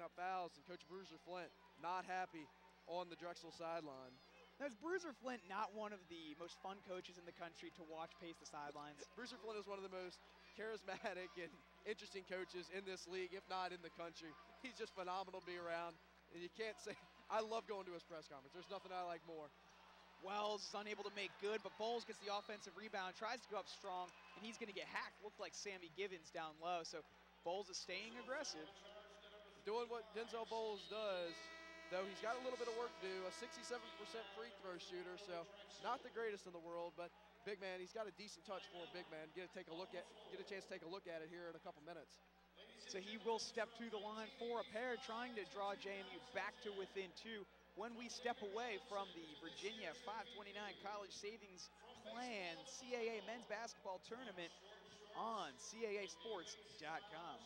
out fouls, and Coach Bruiser Flint not happy on the Drexel sideline. Now, is Bruiser Flint not one of the most fun coaches in the country to watch pace the sidelines? Bruiser Flint is one of the most charismatic and interesting coaches in this league, if not in the country. He's just phenomenal to be around, and you can't say – I love going to his press conference. There's nothing I like more. Wells is unable to make good, but Bowles gets the offensive rebound, tries to go up strong, and he's going to get hacked. Looked like Sammy Givens down low, so Bowles is staying aggressive. Doing what Denzel Bowles does, though he's got a little bit of work to do, a 67% free throw shooter, so not the greatest in the world, but big man, he's got a decent touch for a big man. Get a chance to take a look at it here in a couple minutes. So he will step to the line for a pair, trying to draw JMU back to within 2 when we step away from the Virginia 529 College Savings Plan CAA Men's Basketball Tournament on CAASports.com.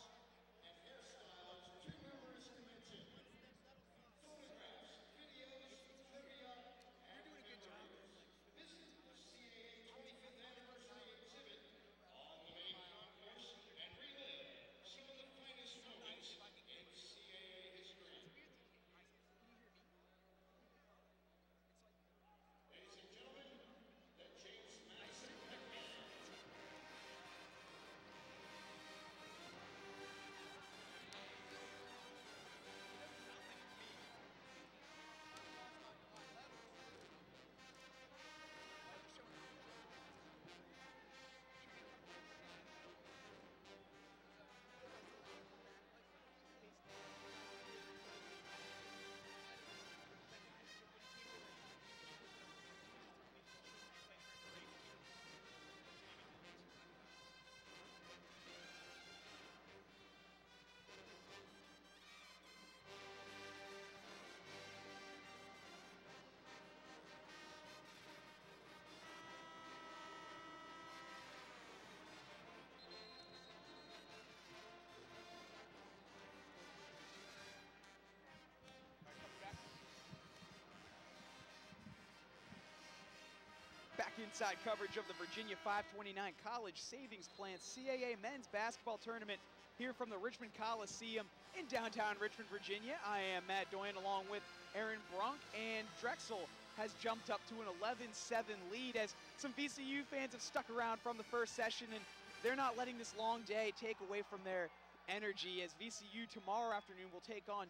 Back inside coverage of the Virginia 529 College Savings Plan CAA Men's Basketball Tournament here from the Richmond Coliseum in downtown Richmond, Virginia. I am Matt Doyen along with Aaron Brunk, and Drexel has jumped up to an 11-7 lead as some VCU fans have stuck around from the first session, and they're not letting this long day take away from their energy, as VCU tomorrow afternoon will take on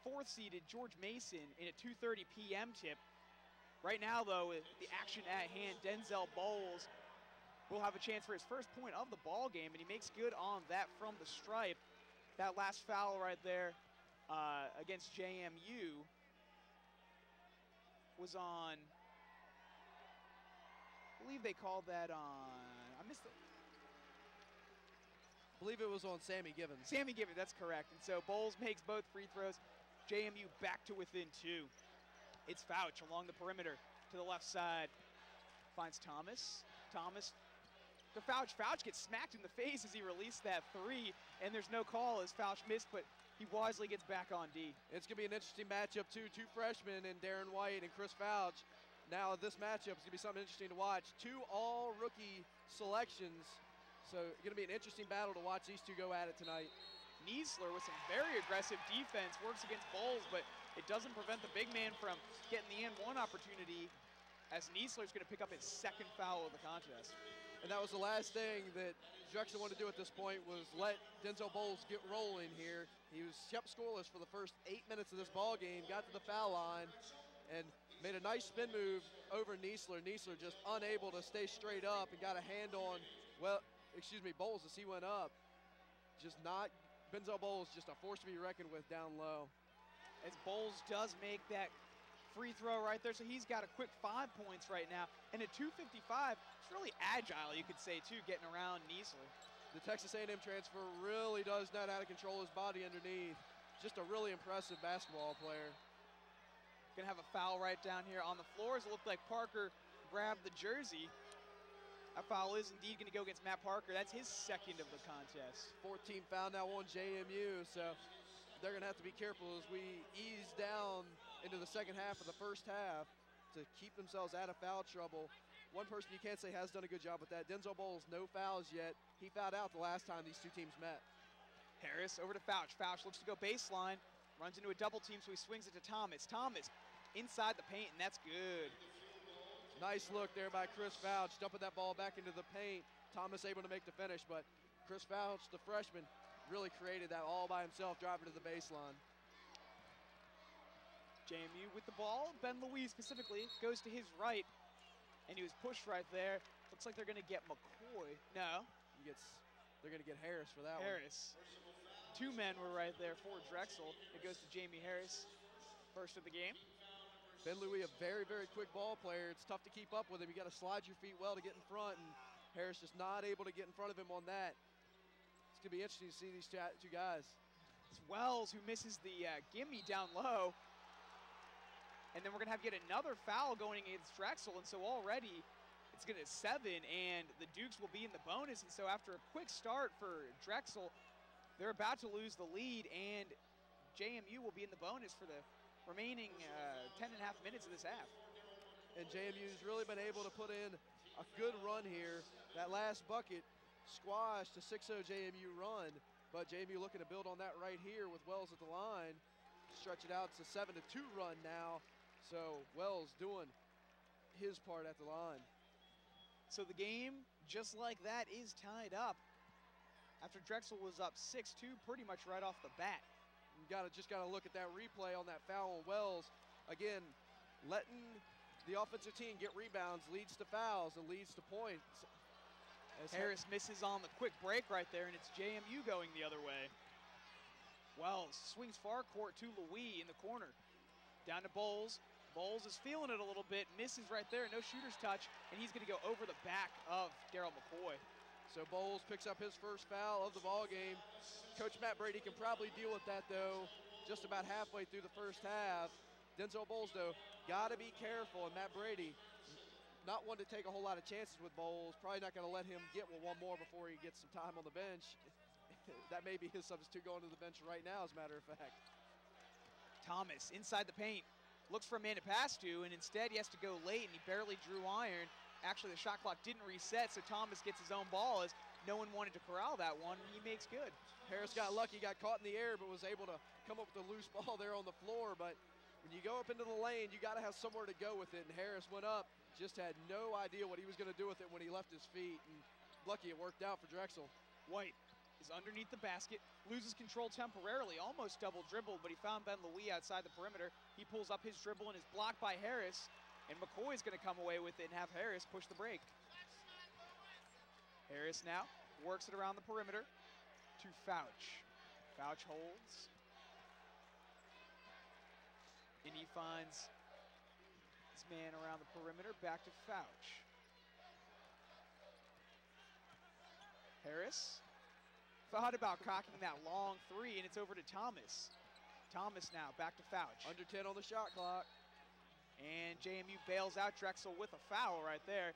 4th-seeded George Mason in a 2:30 p.m. tip. Right now, though, with the action at hand, Denzel Bowles will have a chance for his first point of the ball game, and he makes good on that from the stripe. That last foul right there against JMU was on, I believe they called that on, I missed it. I believe it was on Sammy Givens. Sammy Givens, that's correct. And so Bowles makes both free throws. JMU back to within 2. It's Fouch along the perimeter to the left side. Finds Thomas. Thomas to Fouch. Fouch gets smacked in the face as he released that 3, and there's no call as Fouch missed, but he wisely gets back on D. It's going to be an interesting matchup, too. 2 freshmen in Darren White and Chris Fouch. Now, this matchup is going to be something interesting to watch. 2 all-rookie selections, so it's going to be an interesting battle to watch these 2 go at it tonight. Niesler with some very aggressive defense works against Bowles, but it doesn't prevent the big man from getting the and-one opportunity, as Niesler's going to pick up his 2nd foul of the contest. And that was the last thing that Drexel wanted to do at this point, was let Denzel Bowles get rolling here. He was kept scoreless for the first 8 minutes of this ball game, got to the foul line, and made a nice spin move over Niesler. Niesler just unable to stay straight up and got a hand on, Bowles as he went up. Denzel Bowles just a force to be reckoned with down low. As Bowles does make that free throw right there, so he's got a quick 5 points right now. And at 2:55, it's really agile, you could say, too, getting around Niesler. The Texas A&M transfer really does know how to control his body underneath. Just a really impressive basketball player. Gonna have a foul right down here on the floor, as it looked like Parker grabbed the jersey. That foul is indeed going to go against Matt Parker. That's his 2nd of the contest. 14 foul now on JMU, so they're going to have to be careful as we ease down into the second half of the first half to keep themselves out of foul trouble. One person you can't say has done a good job with that, Denzel Bowles, no fouls yet. He fouled out the last time these 2 teams met. Harris over to Fouch. Fouch looks to go baseline, runs into a double team, so he swings it to Thomas. Thomas inside the paint, and that's good. Nice look there by Chris Fouch, dumping that ball back into the paint. Thomas able to make the finish, but Chris Fouch, the freshman, really created that all by himself, driving to the baseline. JMU with the ball. Ben Louis specifically goes to his right, and he was pushed right there. Looks like they're going to get McCoy. No. They're going to get Harris for that Harris. Two men were right there for Drexel. It goes to Jamie Harris, first of the game. Ben Louis, a very, very quick ball player. It's tough to keep up with him. You got to slide your feet well to get in front, and Harris just not able to get in front of him on that. It's going to be interesting to see these two guys. It's Wells who misses the gimme down low. And then we're going to have yet another foul going against Drexel, and so already it's going to 7, and the Dukes will be in the bonus. And so after a quick start for Drexel, they're about to lose the lead, and JMU will be in the bonus for the remaining 10 and a half minutes of this half. And JMU's really been able to put in a good run here. That last bucket squashed a 6-0 JMU run, but JMU looking to build on that right here with Wells at the line. Stretch it out to 7-2 run now. So Wells doing his part at the line. So the game, just like that, is tied up after Drexel was up 6-2 pretty much right off the bat. You just gotta look at that replay on that foul on Wells. Again, letting the offensive team get rebounds leads to fouls and leads to points. As Harris misses on the quick break right there, and it's JMU going the other way. Wells swings far court to Louis in the corner. Down to Bowles. Bowles is feeling it a little bit, misses right there, no shooter's touch, and he's going to go over the back of Daryl McCoy. So Bowles picks up his first foul of the ball game. Coach Matt Brady can probably deal with that, though, just about halfway through the first half. Denzel Bowles, though, got to be careful, and Matt Brady, not one to take a whole lot of chances with Bowles, probably not going to let him get one more before he gets some time on the bench. That may be his substitute going to the bench right now, as a matter of fact. Thomas inside the paint. Looks for a man to pass to, and instead he has to go late, and he barely drew iron. Actually, the shot clock didn't reset, so Thomas gets his own ball as no one wanted to corral that one, and he makes good. Harris got lucky, got caught in the air, but was able to come up with a loose ball there on the floor. But when you go up into the lane, you got to have somewhere to go with it, and Harris went up, just had no idea what he was going to do with it when he left his feet, and lucky it worked out for Drexel. White is underneath the basket, loses control temporarily, almost double dribbled, but he found Ben Louis outside the perimeter. He pulls up his dribble and is blocked by Harris, and McCoy's going to come away with it and have Harris push the break. Harris now works it around the perimeter to Fouch. Fouch holds, and he finds his man around the perimeter, back to Fouch. Harris thought about cocking that long three, and it's over to Thomas. Thomas now, back to Fouch. Under 10 on the shot clock. And JMU bails out Drexel with a foul right there.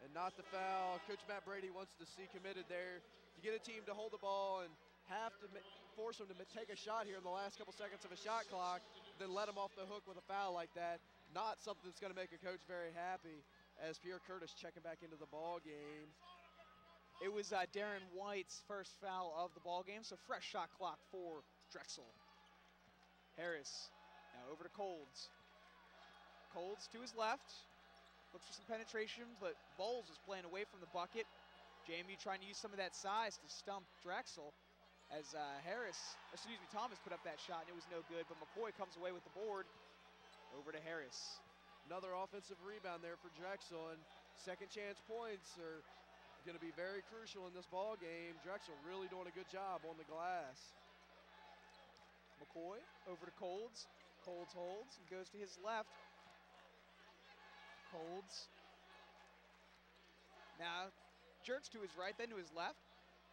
And not the foul. Coach Matt Brady wants to see committed there. You get a team to hold the ball and have to force them to take a shot here in the last couple seconds of a shot clock, then let them off the hook with a foul like that. Not something that's going to make a coach very happy, as Pierre Curtis checking back into the ball game. It was Darren White's first foul of the ball game, so fresh shot clock for Drexel. Harris now over to Colds. Colds to his left, looks for some penetration, but Bowles is playing away from the bucket. JMU trying to use some of that size to stump Drexel as Thomas put up that shot and it was no good, but McCoy comes away with the board. Over to Harris. Another offensive rebound there for Drexel, and second chance points are going to be very crucial in this ball game. Drexel really doing a good job on the glass. McCoy over to Colds. Colds holds and goes to his left. Colds now jerks to his right, then to his left.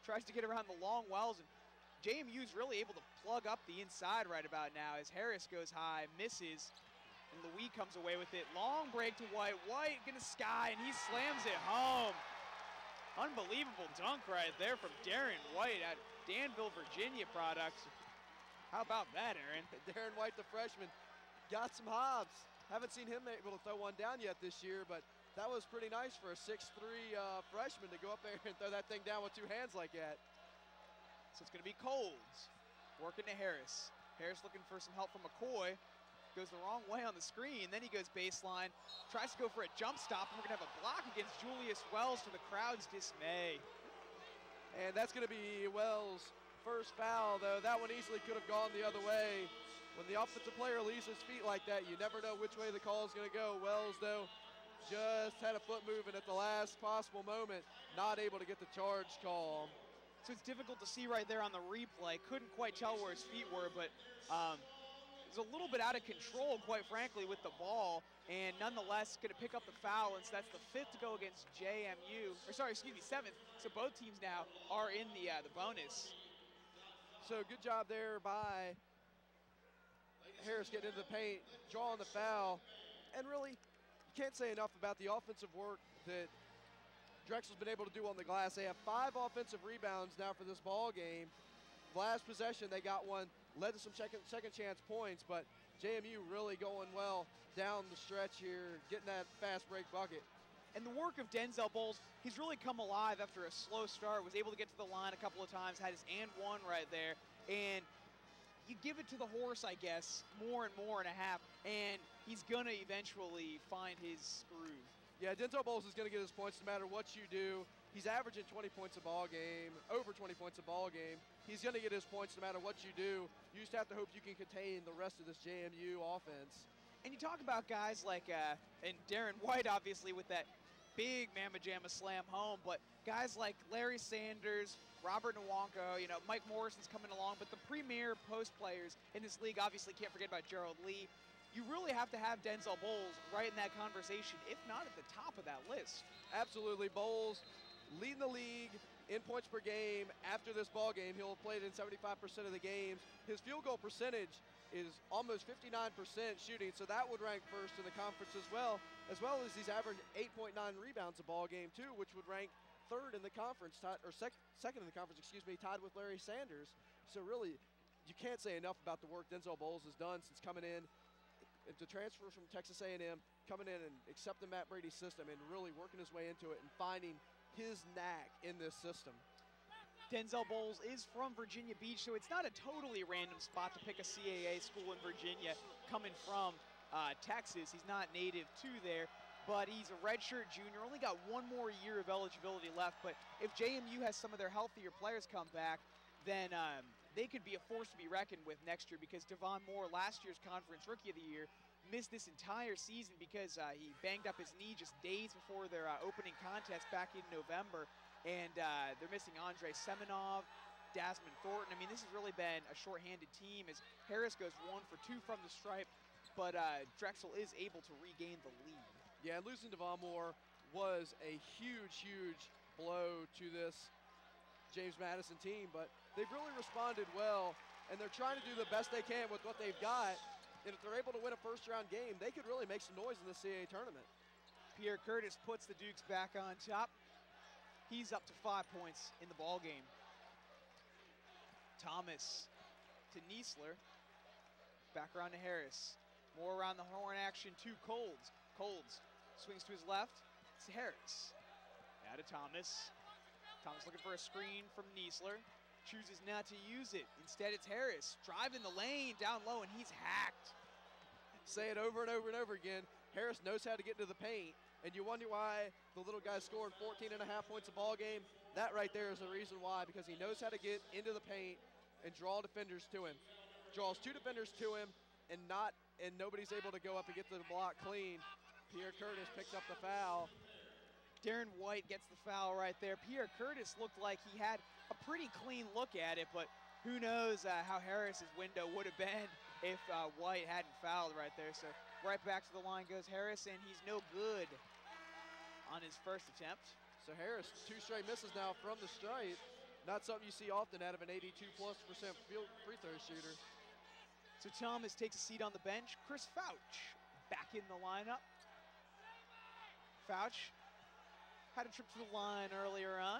Tries to get around the long Wells, and JMU's really able to plug up the inside right about now as Harris goes high, misses, and Louis comes away with it. Long break to White. White gonna sky, and he slams it home. Unbelievable dunk right there from Darren White at Danville, Virginia product. How about that, Aaron? Darren White, the freshman, got some hobs. Haven't seen him able to throw one down yet this year, but that was pretty nice for a 6'3" freshman to go up there and throw that thing down with two hands like that. So it's going to be Colds working to Harris. Harris looking for some help from McCoy. Goes the wrong way on the screen. Then he goes baseline, tries to go for a jump stop, and we're going to have a block against Julius Wells to the crowd's dismay. And that's going to be Wells' first foul, though. That one easily could have gone the other way. When the offensive player leaves his feet like that, you never know which way the call is going to go. Wells, though, just had a foot movement at the last possible moment, not able to get the charge call. So it's difficult to see right there on the replay. Couldn't quite tell where his feet were, but it was a little bit out of control, quite frankly, with the ball, and nonetheless going to pick up the foul, and so that's the 5th to go against JMU, or sorry, excuse me, 7th. So both teams now are in the bonus. So good job there by Harris getting into the paint, drawing the foul, and really, you can't say enough about the offensive work that Drexel's been able to do on the glass. They have 5 offensive rebounds now for this ball game. Last possession, they got one, led to some second chance points, but JMU really going well down the stretch here, getting that fast break bucket. And the work of Denzel Bowles, he's really come alive after a slow start, was able to get to the line a couple of times, had his and one right there, and you give it to the horse, I guess, more and a half, and he's gonna eventually find his groove. Yeah, Denzel Bowles is gonna get his points no matter what you do. He's averaging 20 points a ball game, over 20 points a ball game. He's going to get his points no matter what you do. You just have to hope you can contain the rest of this JMU offense. And you talk about guys like, and Darren White, obviously, with that big Mamma Jamma slam home, but guys like Larry Sanders, Robert Nwanko, you know, Mike Morrison's coming along, but the premier post players in this league, obviously can't forget about Gerald Lee. You really have to have Denzel Bowles right in that conversation, if not at the top of that list. Absolutely. Bowles leading the league in points per game after this ball game. He'll have played in 75% of the games. His field goal percentage is almost 59% shooting, so that would rank first in the conference as well as he's averaging 8.9 rebounds a ball game too, which would rank third in the conference, second in the conference, excuse me, tied with Larry Sanders. So really, you can't say enough about the work Denzel Bowles has done since coming in to transfer from Texas A&M, coming in and accepting Matt Brady's system and really working his way into it and finding his knack in this system. Denzel Bowles is from Virginia Beach, so it's not a totally random spot to pick a CAA school in Virginia coming from Texas. He's not native to there, but he's a redshirt junior, only got 1 more year of eligibility left, but if JMU has some of their healthier players come back, then they could be a force to be reckoned with next year, because Devon Moore, last year's Conference Rookie of the Year, missed this entire season because he banged up his knee just days before their opening contest back in November. And they're missing Andre Semenov, Dasmond Thornton. I mean, this has really been a shorthanded team as Harris goes 1 for 2 from the stripe, but Drexel is able to regain the lead. Yeah, losing Devon Moore was a huge blow to this James Madison team, but they've really responded well, and they're trying to do the best they can with what they've got. And if they're able to win a first-round game, they could really make some noise in the CAA tournament. Pierre Curtis puts the Dukes back on top. He's up to 5 points in the ball game. Thomas to Niesler. Back around to Harris. More around the horn action to Colds. Colds swings to his left. It's Harris. Now to Thomas. Thomas looking for a screen from Niesler. Chooses not to use it. Instead, it's Harris driving the lane down low, and he's hacked. Say it over and over and over again. Harris knows how to get into the paint, and you wonder why the little guy's scoring 14.5 points a ball game. That right there is the reason why, because he knows how to get into the paint and draw defenders to him. Draws 2 defenders to him, and nobody's able to go up and get to the block clean. Pierre Curtis picks up the foul. Darren White gets the foul right there. Pierre Curtis looked like he had a pretty clean look at it, but who knows how Harris's window would have been if White hadn't fouled right there. So right back to the line goes Harris, and he's no good on his first attempt. So Harris, 2 straight misses now from the stripe. Not something you see often out of an 82+% free throw shooter. So Thomas takes a seat on the bench. Chris Fouch back in the lineup. Fouch had a trip to the line earlier on.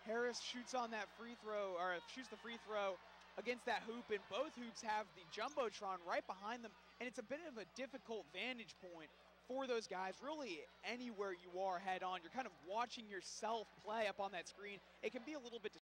Harris shoots on that free throw, or shoots the free throw against that hoop, and both hoops have the Jumbotron right behind them, and it's a bit of a difficult vantage point for those guys, really anywhere you are head on, you're kind of watching yourself play up on that screen. It can be a little bit